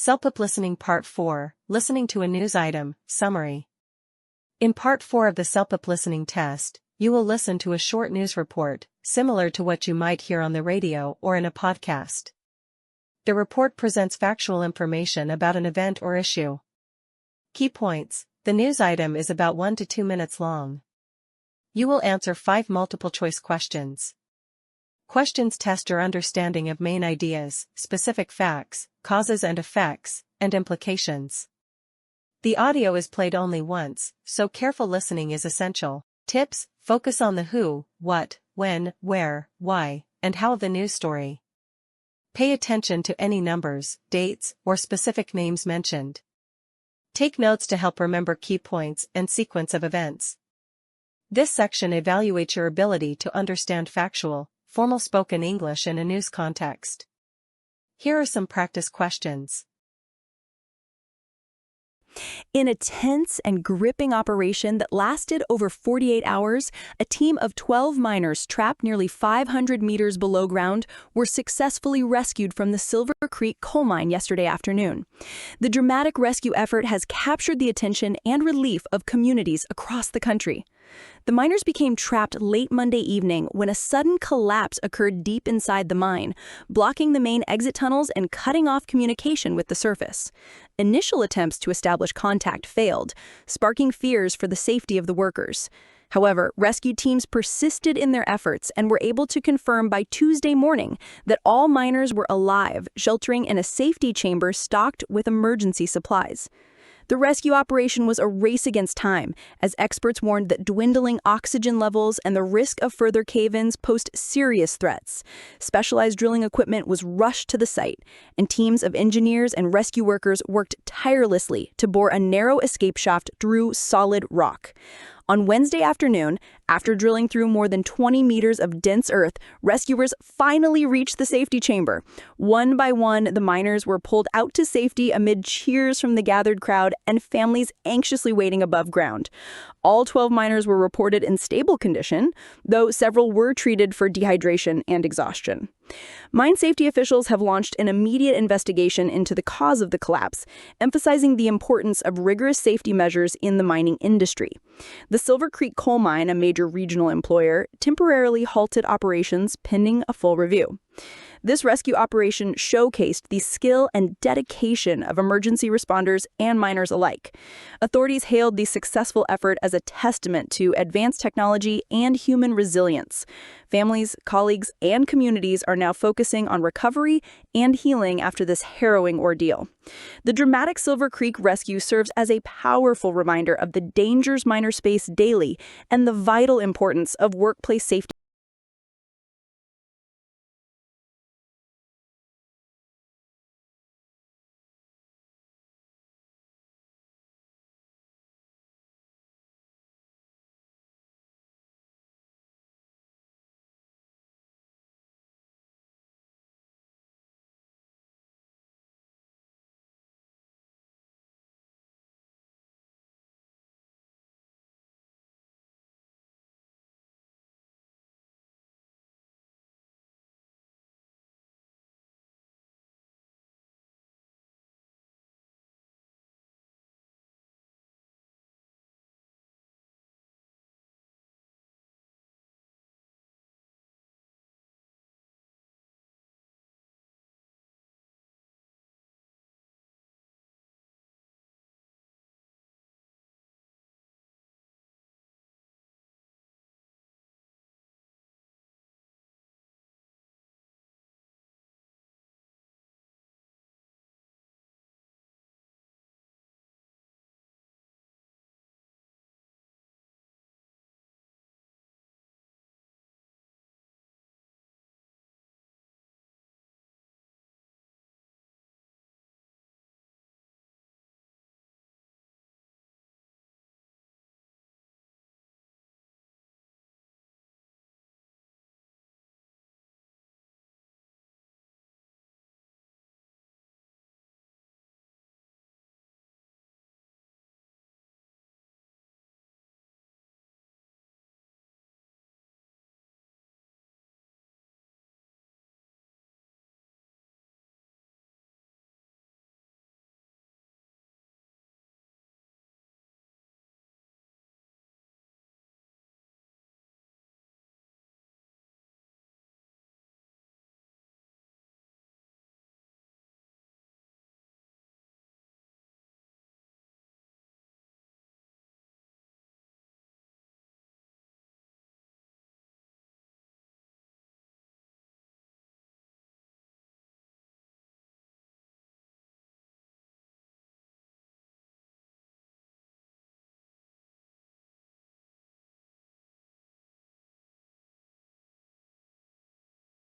Celpip Listening Part 4, Listening to a News Item, Summary. In Part 4 of the Celpip Listening Test, you will listen to a short news report, similar to what you might hear on the radio or in a podcast. The report presents factual information about an event or issue. Key points: the news item is about 1 to 2 minutes long. You will answer 5 multiple-choice questions. Questions test your understanding of main ideas, specific facts, causes and effects, and implications. The audio is played only once, so careful listening is essential. Tips: focus on the who, what, when, where, why, and how of the news story. Pay attention to any numbers, dates, or specific names mentioned. Take notes to help remember key points and sequence of events. This section evaluates your ability to understand factual, formal spoken English in a news context. Here are some practice questions. In a tense and gripping operation that lasted over 48 hours, a team of 12 miners trapped nearly 500 meters below ground were successfully rescued from the Silver Creek coal mine yesterday afternoon. The dramatic rescue effort has captured the attention and relief of communities across the country. The miners became trapped late Monday evening when a sudden collapse occurred deep inside the mine, blocking the main exit tunnels and cutting off communication with the surface. Initial attempts to establish contact failed, sparking fears for the safety of the workers. However, rescue teams persisted in their efforts and were able to confirm by Tuesday morning that all miners were alive, sheltering in a safety chamber stocked with emergency supplies. The rescue operation was a race against time, as experts warned that dwindling oxygen levels and the risk of further cave-ins posed serious threats. Specialized drilling equipment was rushed to the site, and teams of engineers and rescue workers worked tirelessly to bore a narrow escape shaft through solid rock. On Wednesday afternoon, after drilling through more than 20 meters of dense earth, rescuers finally reached the safety chamber. One by one, the miners were pulled out to safety amid cheers from the gathered crowd and families anxiously waiting above ground. All 12 miners were reported in stable condition, though several were treated for dehydration and exhaustion. Mine safety officials have launched an immediate investigation into the cause of the collapse, emphasizing the importance of rigorous safety measures in the mining industry. The Silver Creek coal mine, a major regional employer, temporarily halted operations pending a full review. This rescue operation showcased the skill and dedication of emergency responders and miners alike. Authorities hailed the successful effort as a testament to advanced technology and human resilience. Families, colleagues, and communities are now focusing on recovery and healing after this harrowing ordeal. The dramatic Silver Creek rescue serves as a powerful reminder of the dangers miners face daily and the vital importance of workplace safety.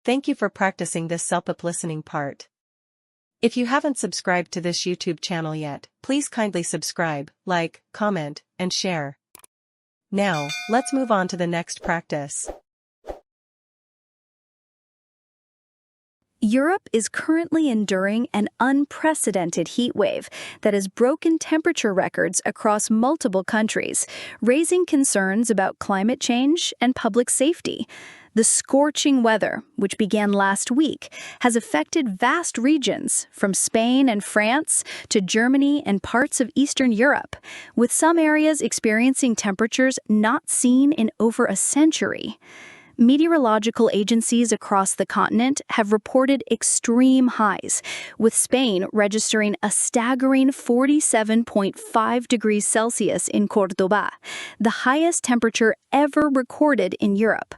Thank you for practicing this Celpip listening part. If you haven't subscribed to this YouTube channel yet, please kindly subscribe, like, comment, and share. Now, let's move on to the next practice. Europe is currently enduring an unprecedented heat wave that has broken temperature records across multiple countries, raising concerns about climate change and public safety. The scorching weather, which began last week, has affected vast regions, from Spain and France to Germany and parts of Eastern Europe, with some areas experiencing temperatures not seen in over a century. Meteorological agencies across the continent have reported extreme highs, with Spain registering a staggering 47.5 degrees Celsius in Córdoba, the highest temperature ever recorded in Europe.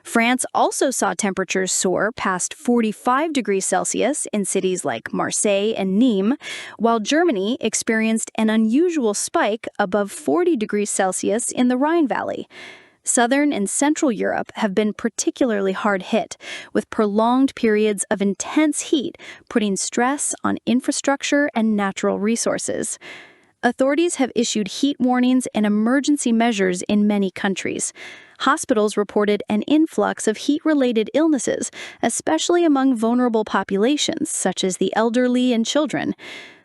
France also saw temperatures soar past 45 degrees Celsius in cities like Marseille and Nîmes, while Germany experienced an unusual spike above 40 degrees Celsius in the Rhine Valley. Southern and Central Europe have been particularly hard hit, with prolonged periods of intense heat putting stress on infrastructure and natural resources. Authorities have issued heat warnings and emergency measures in many countries. Hospitals reported an influx of heat-related illnesses, especially among vulnerable populations such as the elderly and children.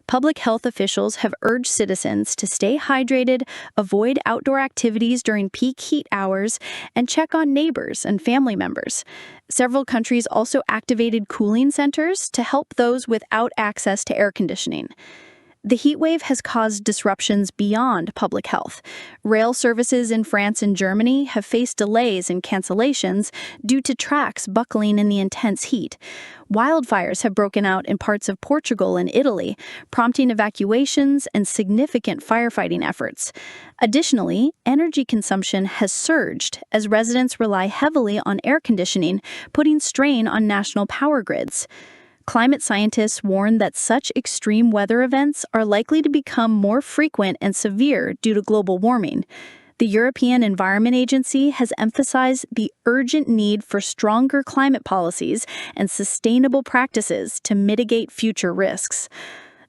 Public health officials have urged citizens to stay hydrated, avoid outdoor activities during peak heat hours, and check on neighbors and family members. Several countries also activated cooling centers to help those without access to air conditioning. The heat wave has caused disruptions beyond public health. Rail services in France and Germany have faced delays and cancellations due to tracks buckling in the intense heat. Wildfires have broken out in parts of Portugal and Italy, prompting evacuations and significant firefighting efforts. Additionally, energy consumption has surged as residents rely heavily on air conditioning, putting strain on national power grids. Climate scientists warn that such extreme weather events are likely to become more frequent and severe due to global warming. The European Environment Agency has emphasized the urgent need for stronger climate policies and sustainable practices to mitigate future risks.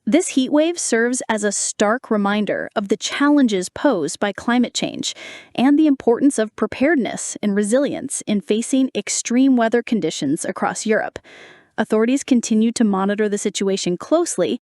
This heat wave serves as a stark reminder of the challenges posed by climate change and the importance of preparedness and resilience in facing extreme weather conditions across Europe. Authorities continue to monitor the situation closely.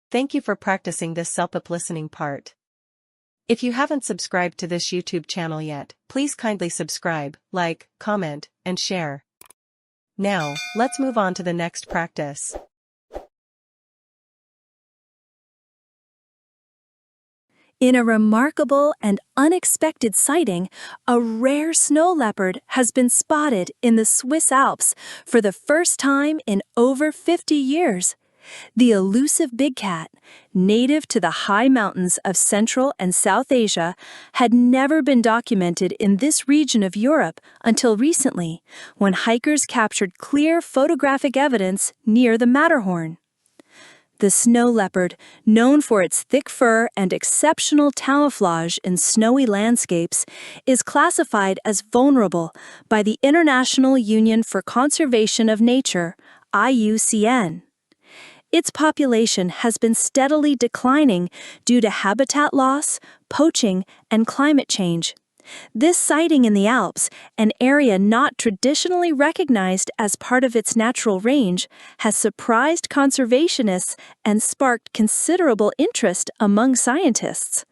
Thank you for practicing this Celpip listening part. If you haven't subscribed to this YouTube channel yet, please kindly subscribe, like, comment, and share. Now, let's move on to the next practice. In a remarkable and unexpected sighting, a rare snow leopard has been spotted in the Swiss Alps for the first time in over 50 years. The elusive big cat, native to the high mountains of Central and South Asia, had never been documented in this region of Europe until recently, when hikers captured clear photographic evidence near the Matterhorn. The snow leopard, known for its thick fur and exceptional camouflage in snowy landscapes, is classified as vulnerable by the International Union for Conservation of Nature, IUCN. Its population has been steadily declining due to habitat loss, poaching, and climate change. This sighting in the Alps, an area not traditionally recognized as part of its natural range, has surprised conservationists and sparked considerable interest among scientists.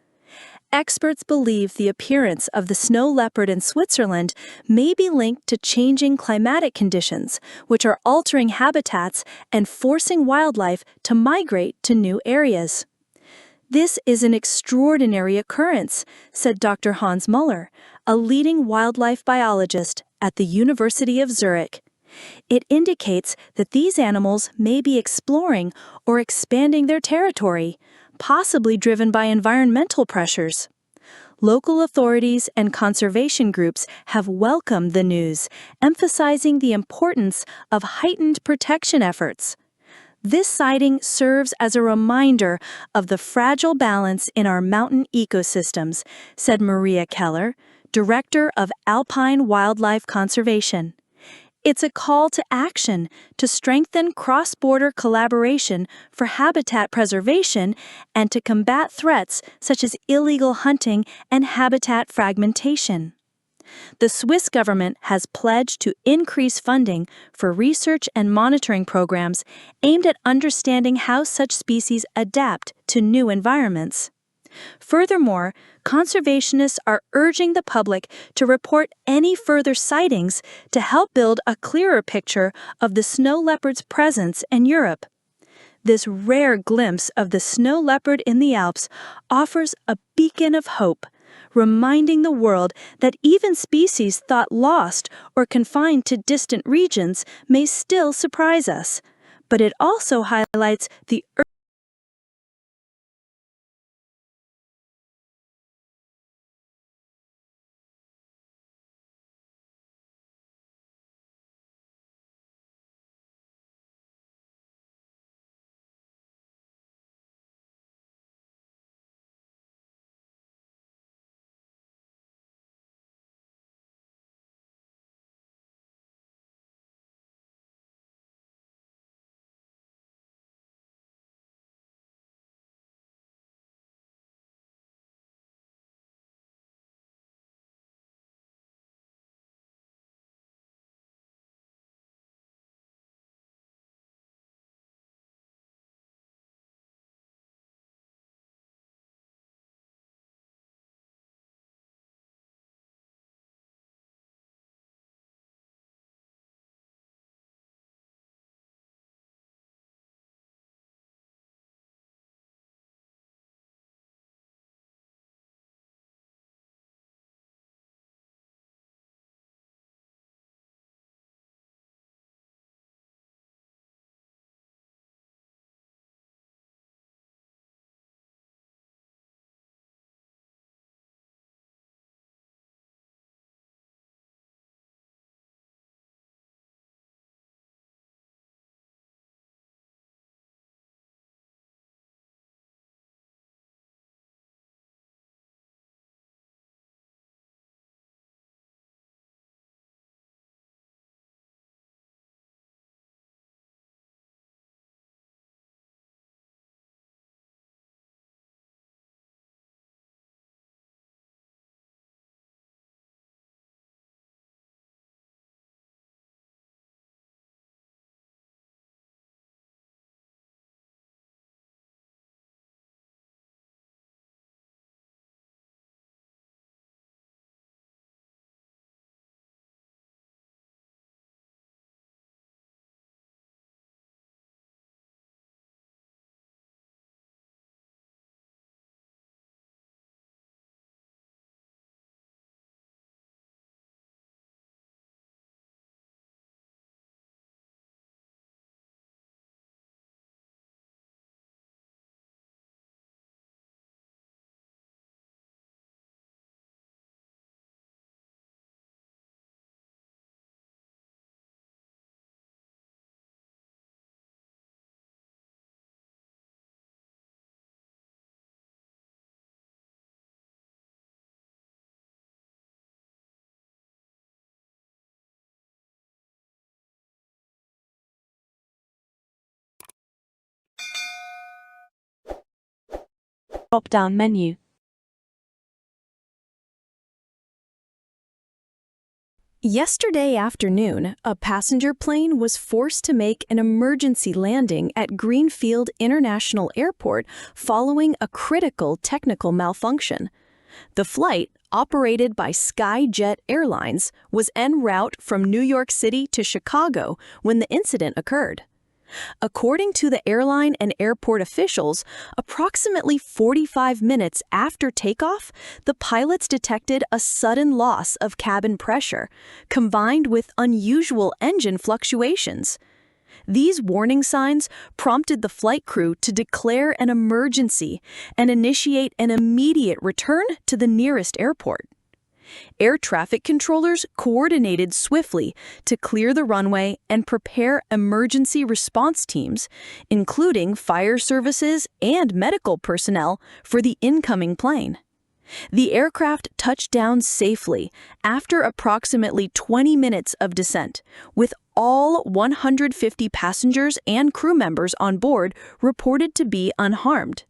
Experts believe the appearance of the snow leopard in Switzerland may be linked to changing climatic conditions, which are altering habitats and forcing wildlife to migrate to new areas. This is an extraordinary occurrence, said Dr. Hans Muller, a leading wildlife biologist at the University of Zurich. It indicates that these animals may be exploring or expanding their territory, possibly driven by environmental pressures. Local authorities and conservation groups have welcomed the news, emphasizing the importance of heightened protection efforts. This sighting serves as a reminder of the fragile balance in our mountain ecosystems, said Maria Keller, Director of Alpine Wildlife Conservation. It's a call to action to strengthen cross-border collaboration for habitat preservation and to combat threats such as illegal hunting and habitat fragmentation. The Swiss government has pledged to increase funding for research and monitoring programs aimed at understanding how such species adapt to new environments. Furthermore, conservationists are urging the public to report any further sightings to help build a clearer picture of the snow leopard's presence in Europe. This rare glimpse of the snow leopard in the Alps offers a beacon of hope, reminding the world that even species thought lost or confined to distant regions may still surprise us. But it also highlights the drop-down menu. Yesterday afternoon, a passenger plane was forced to make an emergency landing at Greenfield International Airport following a critical technical malfunction. The flight, operated by SkyJet Airlines, was en route from New York City to Chicago when the incident occurred. According to the airline and airport officials, approximately 45 minutes after takeoff, the pilots detected a sudden loss of cabin pressure, combined with unusual engine fluctuations. These warning signs prompted the flight crew to declare an emergency and initiate an immediate return to the nearest airport. Air traffic controllers coordinated swiftly to clear the runway and prepare emergency response teams, including fire services and medical personnel, for the incoming plane. The aircraft touched down safely after approximately 20 minutes of descent, with all 150 passengers and crew members on board reported to be unharmed.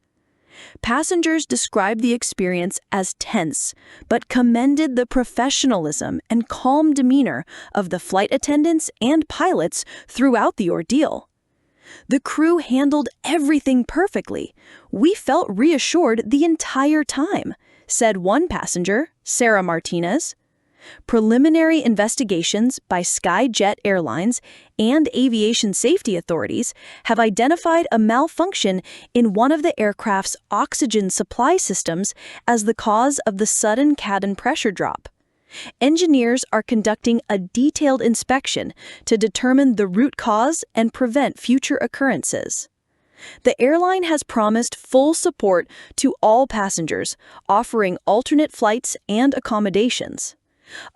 Passengers described the experience as tense, but commended the professionalism and calm demeanor of the flight attendants and pilots throughout the ordeal. "The crew handled everything perfectly. We felt reassured the entire time," said one passenger, Sarah Martinez. Preliminary investigations by SkyJet Airlines and aviation safety authorities have identified a malfunction in one of the aircraft's oxygen supply systems as the cause of the sudden cabin pressure drop. Engineers are conducting a detailed inspection to determine the root cause and prevent future occurrences. The airline has promised full support to all passengers, offering alternate flights and accommodations.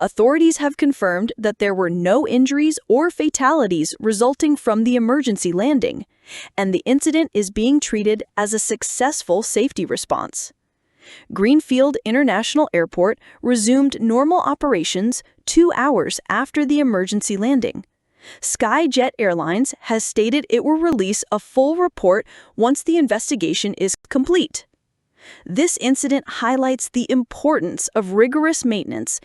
Authorities have confirmed that there were no injuries or fatalities resulting from the emergency landing, and the incident is being treated as a successful safety response. Greenfield International Airport resumed normal operations 2 hours after the emergency landing. SkyJet Airlines has stated it will release a full report once the investigation is complete. This incident highlights the importance of rigorous maintenance